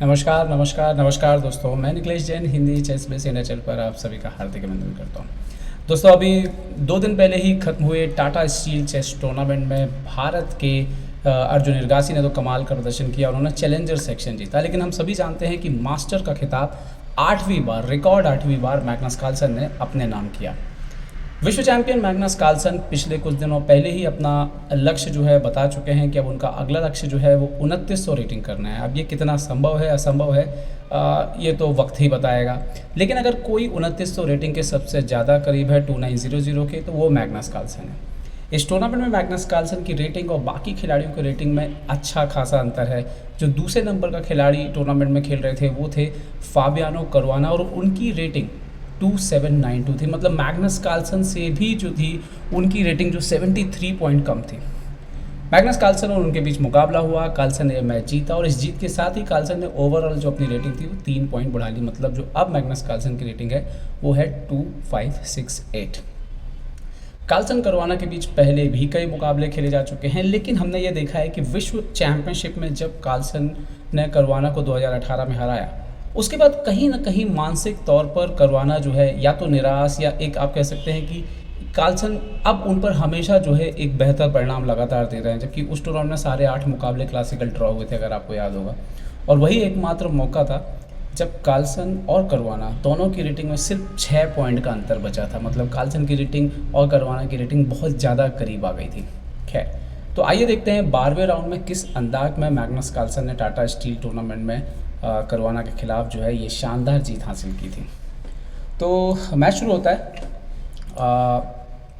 नमस्कार नमस्कार नमस्कार दोस्तों, मैं Nikhilesh Jain Hindi ChessBase India channel पर आप सभी का हार्दिक अभिनंदन करता हूँ। दोस्तों, अभी 2 दिन पहले ही खत्म हुए टाटा स्टील चेस टूर्नामेंट में भारत के अर्जुन इरगासी ने तो कमाल का प्रदर्शन किया। उन्होंने चैलेंजर सेक्शन जीता, लेकिन हम सभी जानते हैं कि मास्टर का खिताब 8वीं बार, रिकॉर्ड 8वीं बार मैग्नस कार्लसन ने अपने नाम किया। विश्व चैंपियन मैग्नस कार्लसन पिछले कुछ दिनों पहले ही अपना लक्ष्य जो है बता चुके हैं कि अब उनका अगला लक्ष्य जो है वो 2900 रेटिंग करना है। अब ये कितना संभव है असंभव है, ये तो वक्त ही बताएगा। लेकिन अगर कोई 2900 रेटिंग के सबसे ज़्यादा करीब है 2900 के, तो वो मैग्नस कार्लसन है। इस टूर्नामेंट में मैग्नस कार्लसन की रेटिंग और बाकी खिलाड़ियों की रेटिंग में अच्छा खासा अंतर है। जो दूसरे नंबर का खिलाड़ी टूर्नामेंट में खेल रहे थे वो थे फाबियानो करुआना, और उनकी रेटिंग 2792 थी। मतलब मैग्नस कार्लसन से भी जो थी उनकी रेटिंग जो 73 पॉइंट कम थी। मैग्नस कार्लसन और उनके बीच मुकाबला हुआ, कार्लसन ने मैच जीता और इस जीत के साथ ही कार्लसन ने ओवरऑल जो अपनी रेटिंग थी वो 3 पॉइंट बढ़ा ली। मतलब जो अब मैग्नस कार्लसन की रेटिंग है वो है 2568। कार्लसन करुआना के बीच पहले भी कई मुकाबले खेले जा चुके हैं, लेकिन हमने ये देखा है कि विश्व चैंपियनशिप में जब कार्लसन ने करुआना को 2018 में हराया, उसके बाद कहीं ना कहीं मानसिक तौर पर करुआना जो है या तो निराश, या एक आप कह सकते हैं कि कार्लसन अब उन पर हमेशा जो है एक बेहतर परिणाम लगातार दे रहे हैं। जबकि उस टूर्नामेंट में सारे 8 मुकाबले क्लासिकल ड्रॉ हुए थे, अगर आपको याद होगा। और वही एकमात्र मौका था जब कार्लसन और करुआना दोनों की रेटिंग में सिर्फ 6 पॉइंट का अंतर बचा था। मतलब कार्लसन की रेटिंग और करुआना की रेटिंग बहुत ज़्यादा करीब आ गई थी। खैर, तो आइए देखते हैं 12वें राउंड में किस अंदाज में मैग्नस कार्लसन ने टाटा स्टील टूर्नामेंट में करुआना के खिलाफ जो है ये शानदार जीत हासिल की थी। तो मैच शुरू होता है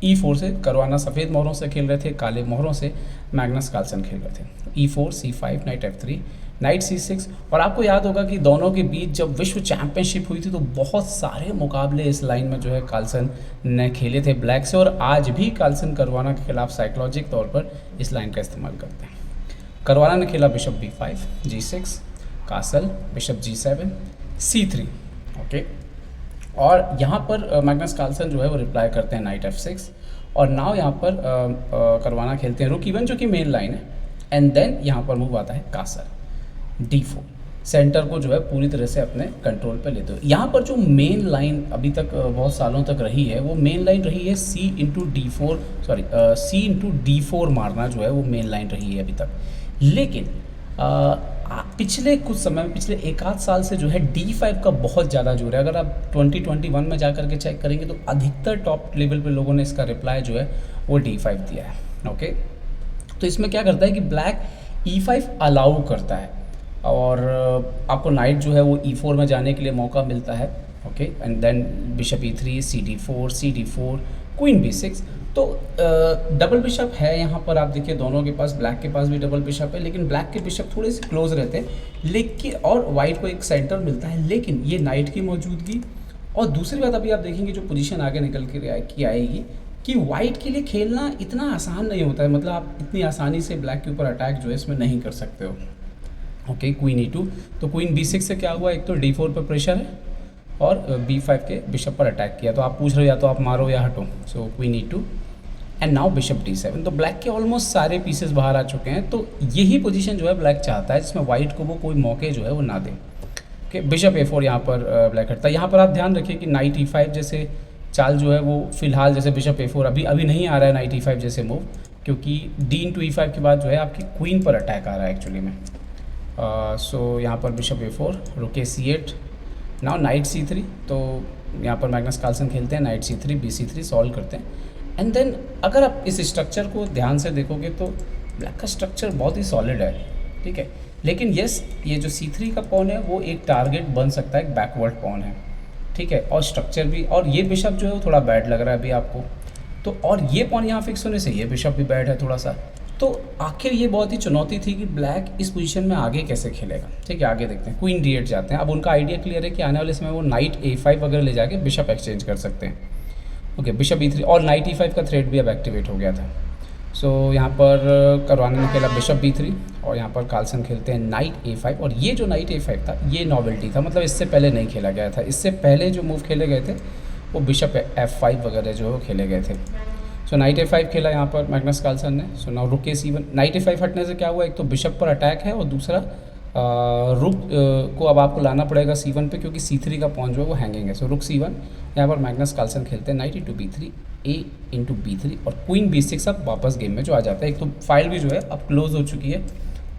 E4 से। करुआना सफ़ेद मोहरों से खेल रहे थे, काले मोहरों से मैग्नस कार्लसन खेल रहे थे। E4 C5 night F3 night C6। और आपको याद होगा कि दोनों के बीच जब विश्व चैंपियनशिप हुई थी तो बहुत सारे मुकाबले इस लाइन में जो है कार्लसन ने खेले थे ब्लैक से, और आज भी कार्लसन करुआना के खिलाफ साइकोलॉजिक तौर पर इस लाइन का इस्तेमाल करते हैं। करुआना ने खेला bishop B5 G6, castle bishop G7 C3। Okay, और यहाँ पर मैग्नस कार्लसन जो है वो रिप्लाई करते हैं नाइट F6, और नाउ यहाँ पर करुआना खेलते हैं रुक E1 जो कि मेन लाइन है। एंड देन यहाँ पर मूव आता है कासल D4। सेंटर को जो है पूरी तरह से अपने कंट्रोल पे लेते हो। यहाँ पर जो मेन लाइन अभी तक बहुत सालों तक रही है वो मेन लाइन रही है C इंटू D4 मारना जो है वो मेन लाइन रही है अभी तक। लेकिन पिछले कुछ समय में, पिछले एक आध साल से जो है D5 का बहुत ज़्यादा जोर है। अगर आप 2021 में जा कर के चेक करेंगे तो अधिकतर टॉप लेवल पे लोगों ने इसका रिप्लाई जो है वो D5 दिया है। ओके, तो इसमें क्या करता है कि ब्लैक E5 अलाउ करता है और आपको नाइट जो है वो E4 में जाने के लिए मौका मिलता है। Okay, and then bishop E3 CD4 queen B6। तो डबल बिशप है यहाँ पर, आप देखिए दोनों के पास, ब्लैक के पास भी डबल बिशप है, लेकिन ब्लैक के बिशप थोड़े से क्लोज रहते हैं, लेकिन और वाइट को एक सेंटर मिलता है। लेकिन ये नाइट की मौजूदगी, और दूसरी बात अभी आप देखेंगे जो पोजीशन आगे निकल के आएगी कि वाइट के लिए खेलना इतना आसान नहीं होता है। मतलब आप इतनी आसानी से ब्लैक के ऊपर अटैक जो है इसमें नहीं कर सकते हो। ओके, क्वीन E2, तो क्वीन B6 से क्या हुआ, एक तो D4 पर प्रेशर है और B5 के बिशप पर अटैक किया। तो आप पूछ रहे हो या तो आप मारो या हटो। सो queen E2 and now bishop D7। तो ब्लैक के ऑलमोस्ट सारे पीसेस बाहर आ चुके हैं। तो यही पोजीशन जो है ब्लैक चाहता है जिसमें वाइट को वो कोई मौके जो है वो ना दे। ओके, बिशप A4 यहाँ पर ब्लैक हटता है। यहाँ पर आप ध्यान रखिए कि नाइट E5 जैसे चाल जो है वो फिलहाल, जैसे बिशप A4 अभी नहीं आ रहा है नाइट E5 जैसे मूव, क्योंकि D इंटू E5 के बाद जो है आपकी क्वीन पर अटैक आ रहा है एक्चुअली में। सो यहाँ पर बिशप A4 रुके C8, नाउ नाइट C3। तो यहाँ पर मैग्नस कार्लसन खेलते हैं नाइट C3 BC3 सॉल्व करते हैं। एंड देन अगर आप इस स्ट्रक्चर को ध्यान से देखोगे तो ब्लैक का स्ट्रक्चर बहुत ही सॉलिड है, ठीक है। लेकिन यस, ये जो C3 का पॉन है वो एक टारगेट बन सकता है, एक बैकवर्ड पॉन है, ठीक है। और स्ट्रक्चर भी, और ये बिशप जो है वो थोड़ा बैड लग रहा है अभी आपको। तो और ये पॉन यहाँ फिक्स होने से ये बिशप भी बैड है थोड़ा सा। तो आखिर ये बहुत ही चुनौती थी कि ब्लैक इस पोजीशन में आगे कैसे खेलेगा, ठीक है। आगे देखते हैं, क्वीन D8 जाते हैं। अब उनका आइडिया क्लियर है कि आने वाले समय वो नाइट A5 वगैरह ले जाके बिशप एक्सचेंज कर सकते हैं। ओके, बिशप E3 और नाइट E5 का थ्रेड भी अब एक्टिवेट हो गया था। सो यहाँ पर करुआना ने खेला बिशप B3 और यहाँ पर कार्लसन खेलते हैं नाइट A5। और ये जो नाइट A5 था ये नॉवेल्टी था, मतलब इससे पहले नहीं खेला गया था। इससे पहले जो मूव खेले गए थे वो बिशप F5 वगैरह जो खेले गए थे। सो नाइट A5 खेला यहाँ पर मैग्नस कार्लसन ने। सो नाउ रुक C1। नाइट A5 हटने से क्या हुआ, एक तो बिशप पर अटैक है और दूसरा रुक को अब आपको लाना पड़ेगा C1 पे, क्योंकि C3 का पॉन जो है वो हैंगिंग है। सो रुक C1, यहाँ पर मैग्नस कार्लसन खेलते हैं night into B3, A into B3 और क्वीन B6 अब वापस गेम में जो आ जाता है। एक तो फाइल भी जो है अब क्लोज हो चुकी है,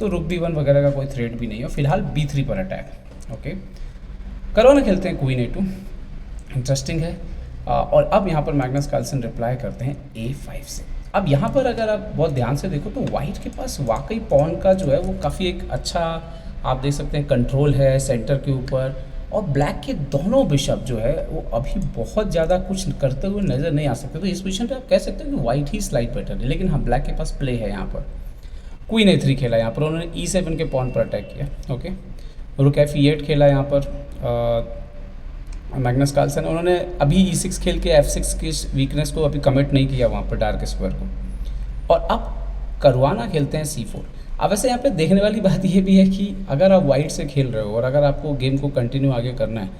तो रुक B1 वगैरह का कोई थ्रेड भी नहीं है। फिलहाल B3 पर अटैक। ओके, करवाना खेलते हैं क्वीन A2, इंटरेस्टिंग है। और अब यहाँ पर मैग्नस कार्लसन रिप्लाई करते हैं A5 से। अब यहाँ पर अगर आप बहुत ध्यान से देखो तो वाइट के पास वाकई पॉन का जो है वो काफ़ी एक अच्छा, आप देख सकते हैं, कंट्रोल है सेंटर के ऊपर। और ब्लैक के दोनों बिशप जो है वो अभी बहुत ज़्यादा कुछ करते हुए नज़र नहीं आ सकते। तो इस पोजीशन पे आप कह सकते हैं कि वाइट ही स्लाइड बेटर है, लेकिन हाँ ब्लैक के पास प्ले है। यहाँ पर क्वीन A3 खेला, यहाँ पर उन्होंने E7 के पॉन पर अटैक किया। ओके, रुक F8 खेला यहाँ पर मैग्नस कार्लसन। उन्होंने अभी E6 खेल के F6 की वीकनेस को अभी कमिट नहीं किया वहाँ पर डार्क स्क्वायर को। और अब करवाना खेलते हैं C4। अब वैसे यहाँ पे देखने वाली बात ये भी है कि अगर आप वाइट से खेल रहे हो और अगर आपको गेम को कंटिन्यू आगे करना है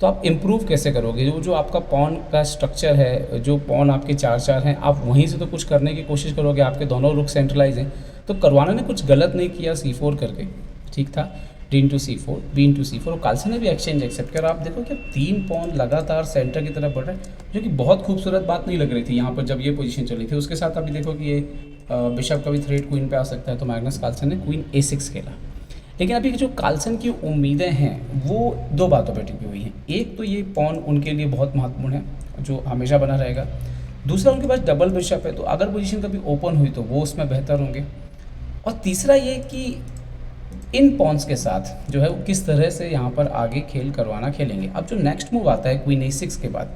तो आप इम्प्रूव कैसे करोगे। जो आपका पॉन का स्ट्रक्चर है, जो पॉन आपके 4-4 हैं, आप वहीं से तो कुछ करने की कोशिश करोगे। आपके दोनों रुक सेंट्रलाइज हैं, तो करवाना ने कुछ गलत नहीं किया C4 करके, ठीक था। D into C4, B into C4 और कार्लसन ने भी एक्सचेंज एक्सेप्ट किया। और आप देखो कि 3 पॉन लगातार सेंटर की तरफ बढ़ रहे हैं, जो कि बहुत खूबसूरत बात नहीं लग रही थी यहाँ पर जब ये पोजीशन चली थी। उसके साथ अभी देखो कि ये बिशप का भी थ्रेड क्वीन पे आ सकता है, तो मैग्नस कार्लसन ने क्वीन A6 खेला। लेकिन अभी जो कार्लसन की उम्मीदें हैं वो 2 बातों पर टिकी हुई हैं। एक तो ये पॉन उनके लिए बहुत महत्वपूर्ण है, जो हमेशा बना रहेगा। दूसरा, उनके पास डबल बिशप है, तो अगर पोजीशन कभी ओपन हुई तो वो उसमें बेहतर होंगे। और तीसरा ये कि इन पॉन्स के साथ जो है वो किस तरह से यहाँ पर आगे खेल करवाना खेलेंगे। अब जो नेक्स्ट मूव आता है क्वीन A6 के बाद,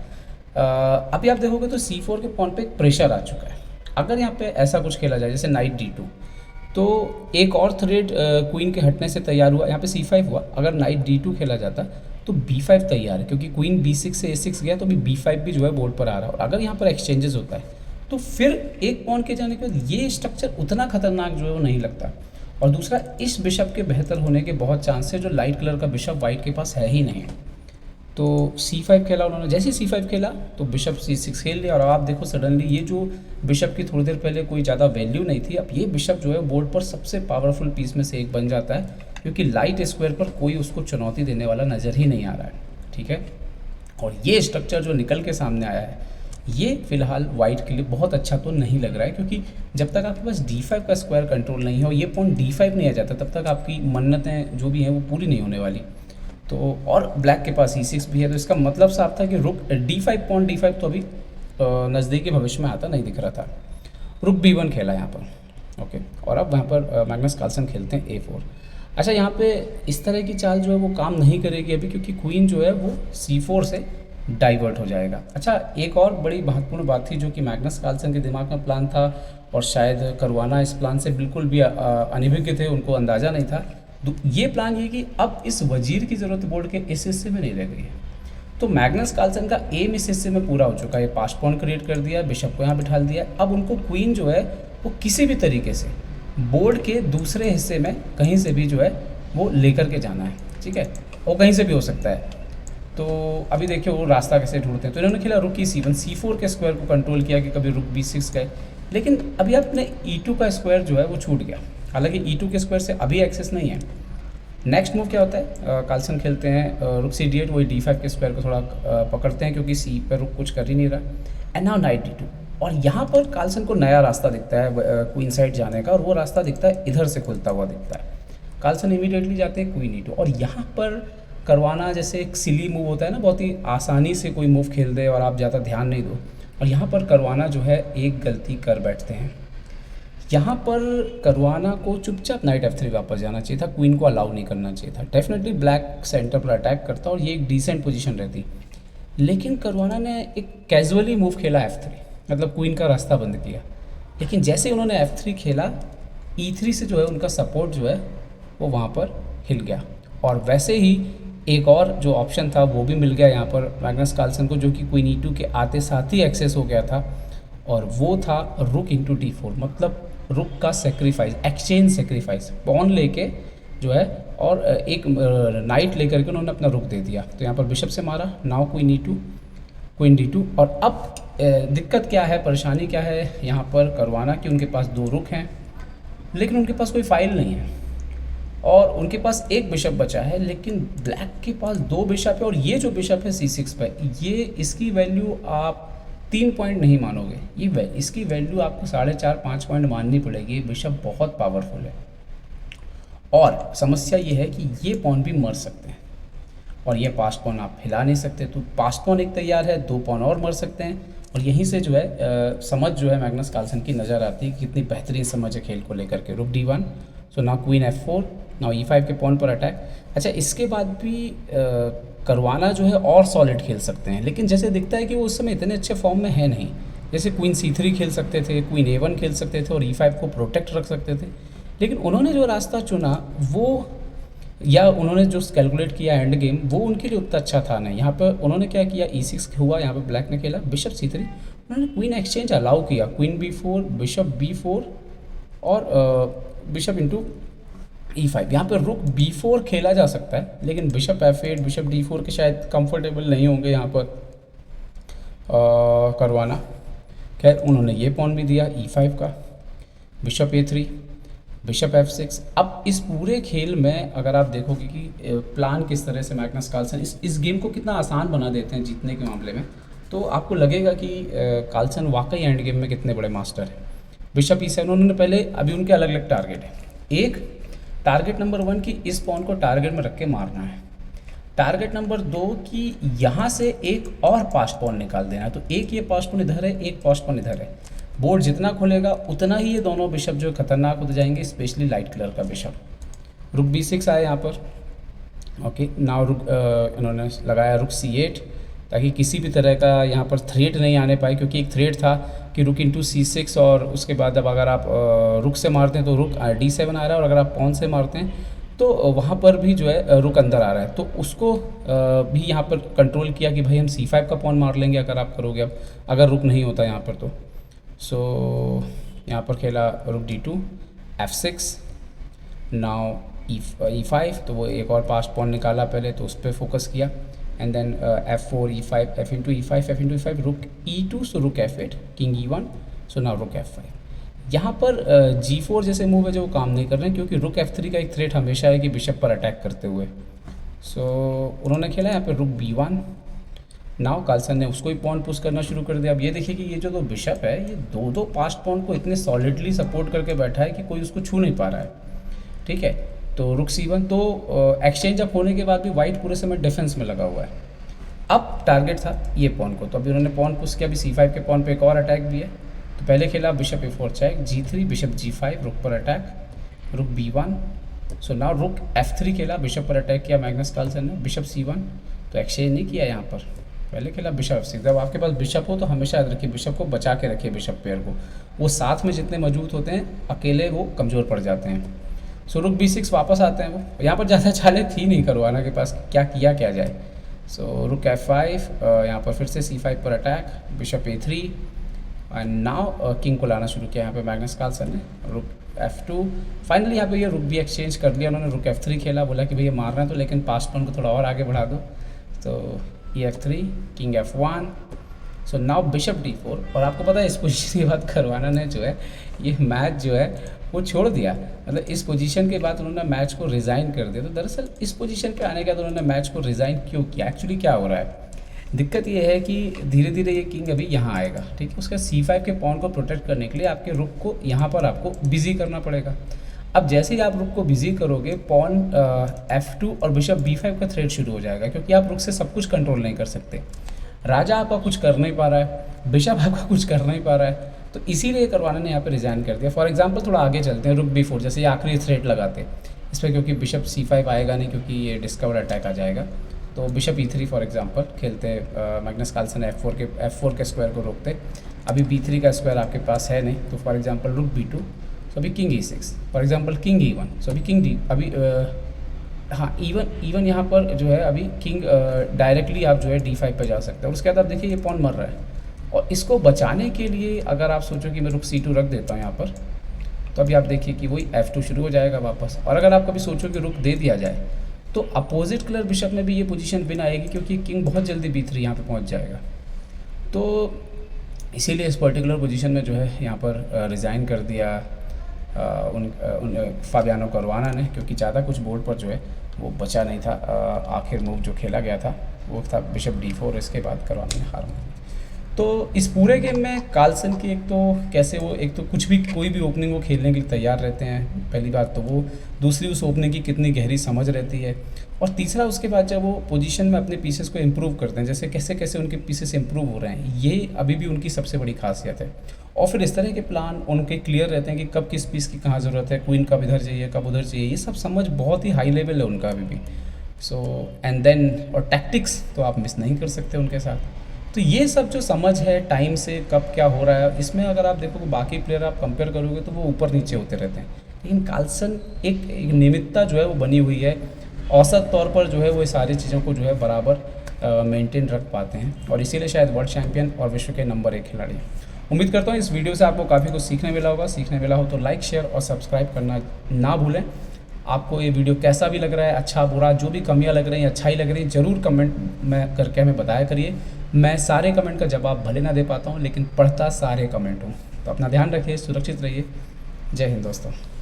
अभी आप देखोगे तो C4 के पॉन पे एक प्रेशर आ चुका है। अगर यहाँ पे ऐसा कुछ खेला जाए जैसे नाइट D2, तो एक और थ्रेड क्वीन के हटने से तैयार हुआ। यहाँ पे C5 हुआ, अगर नाइट D2 खेला जाता तो B5 तैयार है, क्योंकि क्वीन B6 से A6 गया तो अभी B5 भी जो है बोर्ड पर आ रहा है। और अगर यहाँ पर एक्सचेंजेस होता है तो फिर एक पॉन के जाने के बाद ये स्ट्रक्चर उतना खतरनाक जो है वो नहीं लगता। और दूसरा, इस बिशप के बेहतर होने के बहुत चांस है, जो लाइट कलर का बिशप वाइट के पास है ही नहीं है। तो C5 खेला उन्होंने, जैसे ही C5 खेला तो बिशप C6 खेल लिया। और आप देखो सडनली ये जो बिशप की थोड़ी देर पहले कोई ज़्यादा वैल्यू नहीं थी, अब ये बिशप जो है बोर्ड पर सबसे पावरफुल पीस में से एक बन जाता है, क्योंकि लाइट स्क्वायर पर कोई उसको चुनौती देने वाला नज़र ही नहीं आ रहा है। ठीक है, और ये स्ट्रक्चर जो निकल के सामने आया है ये फिलहाल वाइट के लिए बहुत अच्छा तो नहीं लग रहा है, क्योंकि जब तक आपके पास D5 का स्क्वायर कंट्रोल नहीं हो, ये पॉइंट D5 नहीं आ जाता, तब तक आपकी मन्नतें जो भी हैं वो पूरी नहीं होने वाली। तो और ब्लैक के पास E6 भी है, तो इसका मतलब साफ था कि रुक D5 पॉइंट D5 तो अभी नज़दीकी भविष्य में आता नहीं दिख रहा था। रुक B1 खेला यहाँ पर। ओके, और अब वहाँ पर मैग्नस कार्लसन खेलते हैं A4। अच्छा, यहाँ पे इस तरह की चाल जो है वो काम नहीं करेगी अभी, क्योंकि क्वीन जो है वो C4 से डाइवर्ट हो जाएगा। अच्छा, एक और बड़ी महत्वपूर्ण बात थी जो कि मैग्नस कार्लसन के दिमाग में प्लान था, और शायद करवाना इस प्लान से बिल्कुल भी अनभिज्ञ थे, उनको अंदाज़ा नहीं था। ये प्लान ये कि अब इस वजीर की ज़रूरत बोर्ड के इस हिस्से में नहीं रह गई है। तो मैग्नस कार्लसन का एम इस हिस्से में पूरा हो चुका है। पास पॉइंट क्रिएट कर दिया, बिशप को यहाँ बिठा दिया। अब उनको क्वीन जो है वो किसी भी तरीके से बोर्ड के दूसरे हिस्से में कहीं से भी जो है वो लेकर के जाना है। ठीक है, वो कहीं से भी हो सकता है। तो अभी देखिए वो रास्ता कैसे ढूंढते हैं। तो इन्होंने खेला रुक E7, C4 के स्क्वायर को कंट्रोल किया कि कभी रुक B6 गए, लेकिन अभी अपने E2 का स्क्वायर जो है वो छूट गया। हालांकि E2 के स्क्वायर से अभी एक्सेस नहीं है। नेक्स्ट मूव क्या होता है, कार्लसन खेलते हैं रुक C8, वही D5 के स्क्वायर को थोड़ा पकड़ते हैं, क्योंकि C पर रुक कुछ कर ही नहीं रहा। एंड नाउ नाइट D2, और यहाँ पर कार्लसन को नया रास्ता दिखता है क्वीन साइड जाने का, और वो रास्ता दिखता है इधर से खुलता हुआ दिखता है। कार्लसन इमीडिएटली जाते हैं क्वीन E2, और यहाँ पर करवाना जैसे एक सिली मूव होता है ना, बहुत ही आसानी से कोई मूव खेल दे और आप ज़्यादा ध्यान नहीं दो, और यहाँ पर करवाना जो है एक गलती कर बैठते हैं। यहाँ पर करवाना को चुपचाप नाइट F3 वापस जाना चाहिए था, क्वीन को अलाउ नहीं करना चाहिए था। डेफिनेटली ब्लैक सेंटर पर अटैक करता और ये एक डिसेंट पोजीशन रहती, लेकिन करवाना ने एक कैजुअली मूव खेला F3, मतलब क्वीन का रास्ता बंद किया। लेकिन जैसे उन्होंने F3 खेला, E3 से जो है उनका सपोर्ट जो है वो वहाँ पर हिल गया, और वैसे ही एक और जो ऑप्शन था वो भी मिल गया यहाँ पर मैग्नस कार्लसन को, जो कि क्वीन E2 के आते साथ ही एक्सेस हो गया था, और वो था रुक इंटू D4, मतलब रुक का सेक्रीफाइस, एक्सचेंज सेक्रीफाइस, पॉन लेके जो है और एक नाइट लेकर के उन्होंने अपना रुक दे दिया। तो यहाँ पर बिशप से मारा, now queen E2, queen D2, और अब दिक्कत क्या है, परेशानी क्या है यहाँ पर करवाना कि उनके पास 2 रुक हैं, लेकिन उनके पास कोई फाइल नहीं है। और उनके पास एक बिशप बचा है, लेकिन ब्लैक के पास 2 बिशप है और ये जो बिशप है C6 पे, ये इसकी वैल्यू आप 3 पॉइंट नहीं मानोगे, इसकी वैल्यू आपको 4.5-5 पॉइंट माननी पड़ेगी। बिशप बहुत पावरफुल है और समस्या ये है कि ये पॉन भी मर सकते हैं और ये पास पॉन आप हिला नहीं सकते, तो पास पॉन एक तैयार है, 2 पॉन और मर सकते हैं। और यहीं से जो है समझ जो है मैग्नस कार्लसन की नज़र आती है कि कितनी बेहतरीन समझ है खेल को लेकर के। रुक D1, so now queen F4, now E5 के पॉन पर अटैक। अच्छा, इसके बाद भी करवाना जो है और सॉलिड खेल सकते हैं, लेकिन जैसे दिखता है कि वो उस समय इतने अच्छे फॉर्म में है नहीं। जैसे क्वीन C3 खेल सकते थे, क्वीन A1 खेल सकते थे और E5 को प्रोटेक्ट रख सकते थे, लेकिन उन्होंने जो रास्ता चुना वो, या उन्होंने जो कैलकुलेट किया एंड गेम, वो उनके लिए उतना अच्छा था नहीं। यहाँ पर उन्होंने क्या किया, E6 हुआ, यहाँ पे ब्लैक ने खेला बिशप C3, उन्होंने क्वीन एक्सचेंज अलाउ किया, क्वीन B4, बिशप B4 और बिशप इंटू E5। यहाँ पर रुक B4 खेला जा सकता है, लेकिन बिशप F8, बिशप D4 के शायद कंफर्टेबल नहीं होंगे यहाँ पर करवाना। खैर उन्होंने ये पॉन भी दिया E5 का, बिशप A3, बिशप F6। अब इस पूरे खेल में अगर आप देखोगे कि प्लान किस तरह से मैग्नस कार्लसन इस गेम को कितना आसान बना देते हैं जीतने के मामले में, तो आपको लगेगा कि कार्लसन वाकई एंड गेम में कितने बड़े मास्टर हैं। बिशप E7, उन्होंने पहले, अभी उनके अलग अलग टारगेट है। एक टारगेट नंबर 1 की इस पॉन को टारगेट में रख के मारना है। टारगेट नंबर 2 की यहाँ से एक और पास पॉन निकाल देना है। तो एक ये पास पॉन इधर है, एक पास पॉन इधर है। बोर्ड जितना खुलेगा उतना ही ये दोनों बिशप जो खतरनाक होते जाएंगे, स्पेशली लाइट कलर का बिशप। रुक B6 आया यहाँ पर, ओके। नाउ रुक इन्होंने लगाया रुक C8, ताकि किसी भी तरह का यहाँ पर थ्रेट नहीं आने पाए, क्योंकि एक थ्रेट था कि रुक इंटू C6 और उसके बाद अब अगर आप रुक से मारते हैं तो रुक D7 आ रहा है, और अगर आप पॉन से मारते हैं तो वहाँ पर भी जो है रुक अंदर आ रहा है। तो उसको भी यहाँ पर कंट्रोल किया कि भाई हम C5 का पॉन मार लेंगे अगर आप करोगे, अब अगर रुक नहीं होता यहाँ पर तो। सो यहाँ पर खेला रुक D2, F6, नाउ E5, तो वो एक और पास पॉन निकाला पहले, तो उस पर फोकस किया। And then F4, E5, F into E5, F into E5, रुक E2, सो रुक F8, king E1, so now रुक F5। यहाँ पर G4 जैसे मूव है जो काम नहीं कर रहे हैं, क्योंकि रुक F3 का एक थ्रेट हमेशा है कि बिशप पर अटैक करते हुए। सो उन्होंने खेला यहाँ पे रुक B1। नाउ कार्लसन ने उसको ही पॉन पुश करना शुरू कर दिया। अब ये देखिए कि ये जो 2 बिशप है, ये दो पास्ट पॉन को इतने सॉलिडली सपोर्ट करके बैठा है कि कोई उसको छू नहीं पा रहा है, ठीक है। तो रुक C1, तो एक्सचेंज अप होने के बाद भी वाइट पूरे समय डिफेंस में लगा हुआ है। अब टारगेट था ये पॉन को, तो अभी उन्होंने पॉन पुश किया। अभी C5 के पॉन पे एक और अटैक भी है। तो पहले खेला bishop A4 check, G3, bishop G5, रुक पर अटैक, रुक B1। सो नाउ रुक F3 खेला, बिशप पर अटैक किया मैग्नस कार्लसन ने, बिशप C1, तो एक्सचेंज नहीं किया यहाँ पर। पहले खेला बिशप F6। जब आपके पास बिशप हो तो हमेशा याद रखिए बिशप को बचा के रखिए, बिशप पेयर को। वो साथ में जितने मौजूद होते हैं, अकेले वो कमज़ोर पड़ जाते हैं। सो रुक B6 वापस आते हैं वो। यहाँ पर ज़्यादा चालें थी नहीं करवाना के पास, क्या किया क्या जाए। सो रुक F5, यहाँ पर फिर से C5 पर attack, bishop A3, and now king को लाना शुरू किया यहाँ पे मैग्नस कार्लसन ने, रुक F2। फाइनली यहाँ पे ये रुक भी एक्सचेंज कर लिया उन्होंने, रुक F3 खेला, बोला कि भैया मारना है तो लेकिन पास पॉन को थोड़ा और आगे बढ़ा दो। तो ये F3, king F1। So now bishop D4। और आपको पता है इस पोजीशन के बाद करवाना ने जो है ये मैच जो है वो छोड़ दिया। मतलब इस पोजीशन के बाद उन्होंने मैच को रिज़ाइन कर दिया। तो दरअसल इस पोजीशन पे आने के बाद उन्होंने मैच को रिज़ाइन क्यों किया, एक्चुअली क्या हो रहा है, दिक्कत ये है कि धीरे धीरे ये किंग अभी यहाँ आएगा, ठीक है। उसका C5 के पॉन को प्रोटेक्ट करने के लिए आपके रुक को यहाँ पर आपको बिजी करना पड़ेगा। अब जैसे ही आप रुक को बिजी करोगे, पॉन F2 और बिशप B5 का थ्रेड शुरू हो जाएगा, क्योंकि आप रुक से सब कुछ कंट्रोल नहीं कर सकते। राजा आपका कुछ कर नहीं पा रहा है, बिशप आपका कुछ कर नहीं पा रहा है, तो इसीलिए करवाना ने यहाँ पे रिज़ाइन कर दिया। फॉर एग्जांपल थोड़ा आगे चलते हैं, रुक B4 जैसे ये आखिरी थ्रेड लगाते हैं इस पर, क्योंकि बिशप C5 आएगा नहीं, क्योंकि ये डिस्कवर अटैक आ जाएगा। तो बिशप E3 फॉर एग्जांपल खेलते, मैग्नस कार्लसन F4 के स्क्वायर को रोकते। अभी B3 का स्क्वायर आपके पास है नहीं, तो फॉर एग्जांपल रुक B2, तो अभी king E6, for example king E1, सो अभी किंग D, अभी हाँ E1 यहाँ पर जो है अभी किंग डायरेक्टली आप जो है D5 पे जा सकते हैं। और उसके बाद आप देखिए ये पॉन मर रहा है, और इसको बचाने के लिए अगर आप सोचो कि मैं रुक C2 रख देता हूँ यहाँ पर, तो अभी आप देखिए कि वही F2 शुरू हो जाएगा वापस। और अगर आप कभी सोचो कि रुक दे दिया जाए, तो अपोजिट कलर बिशप में भी ये पोजीशन विन आएगी, क्योंकि किंग बहुत जल्दी B3 यहाँ पे पहुँच जाएगा। तो इसीलिए इस पर्टिकुलर पोजीशन में जो है यहाँ पर रिज़ाइन कर दिया उन फाबियानो करुआना ने, क्योंकि ज़्यादा कुछ बोर्ड पर जो है वो बचा नहीं था। आखिर मूव जो खेला गया था वो था बिशप D4, इसके बाद करुआना ने हार मानी। तो इस पूरे गेम में कार्लसन की एक तो कैसे वो एक तो कुछ भी कोई भी ओपनिंग वो खेलने के लिए तैयार रहते हैं, पहली बात तो वो, दूसरी उस ओपनिंग की कितनी गहरी समझ रहती है, और तीसरा उसके बाद जब वो पोजीशन में अपने पीसेस को इम्प्रूव करते हैं, जैसे कैसे कैसे उनके पीसेस इम्प्रूव हो रहे हैं, ये अभी भी उनकी सबसे बड़ी खासियत है। और फिर इस तरह के प्लान उनके क्लियर रहते हैं कि कब किस पीस की कहाँ ज़रूरत है, क्वीन कब इधर चाहिए कब उधर चाहिए, ये सब समझ बहुत ही हाई लेवल है उनका अभी भी। सो एंड देन और टैक्टिक्स तो आप मिस नहीं कर सकते उनके साथ। तो ये सब जो समझ है टाइम से कब क्या हो रहा है, इसमें अगर आप देखोगे बाकी प्लेयर आप कंपेयर करोगे तो वो ऊपर नीचे होते रहते हैं, लेकिन कार्लसन एक नियमितता जो है वो बनी हुई है, औसत तौर पर जो है वो सारी चीज़ों को जो है बराबर मेंटेन रख पाते हैं, और इसीलिए शायद वर्ल्ड चैंपियन और विश्व के नंबर 1 खिलाड़ी। उम्मीद करता हूँ इस वीडियो से आपको काफ़ी कुछ सीखने मिला होगा। सीखने मिला हो तो लाइक शेयर और सब्सक्राइब करना ना भूलें। आपको ये वीडियो कैसा भी लग रहा है, अच्छा बुरा, जो भी कमियां लग रही हैं अच्छाई लग रही है, ज़रूर कमेंट में करके हमें बताया करिए। मैं सारे कमेंट का जवाब भले ना दे पाता हूँ, लेकिन पढ़ता सारे कमेंट हूँ। तो अपना ध्यान रखिए, सुरक्षित रहिए। जय हिंद दोस्तों।